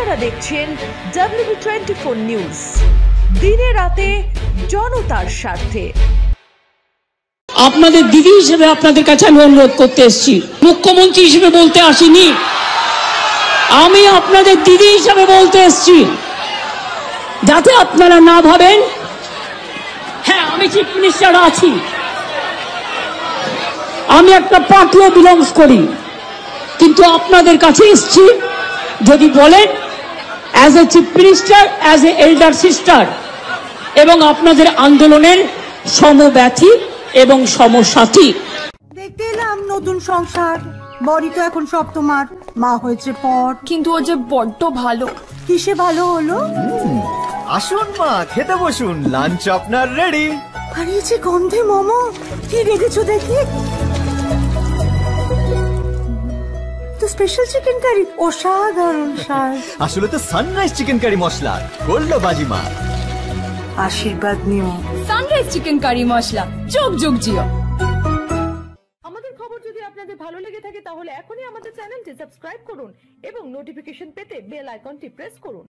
আপনারা দেখছেন WB24 news, দিনে রাতে জনতার স্বার্থে। আপনাদের দিদি হিসেবে আপনাদের কাছে আমি অনুরোধ করতে এসেছি, মুখ্যমন্ত্রী হিসেবে বলতে আসিনি। আমি আপনাদের দিদি হিসেবে বলতে এসেছি, যাতে আপনারা না ভাবেন হ্যাঁ আমি চিফ মিনিস্টার আছি, আমি একটা পার্টিও বিলংস করি, কিন্তু আপনাদের কাছে এসেছি যদি বলেন as a chief minister, as a elder sister এবং আপনাদের আন্দোলনের সমব্যথী এবং সমসাথী। দেখতে এলাম নতুন সংসার, বড়ি তো এখন সব তোমার, মা হয়েছে পর। কিন্তু ও যে বড্ড ভালো। কিসে ভালো হলো? আসুন মা, খেতে বসুন, লাঞ্চ আপনার রেডি। হারিয়েছে গন্ধে মোমো, কি রেখেছো দেখি? তো স্পেশাল চিকেন কারি, অসাধারণ স্বাদ। আসলে তো সানরাইজ চিকেন কারি মশলা করলো বাজিমা। আশীর্বাদ নিও। সানরাইজ চিকেন কারি মশলা, যোগ যোগ জিও। আমাদের খবর যদি আপনাদের ভালো লেগে থাকে তাহলে এখনই আমাদের চ্যানেলটি সাবস্ক্রাইব করুন এবং নোটিফিকেশন পেতে বেল আইকনটি প্রেস করুন।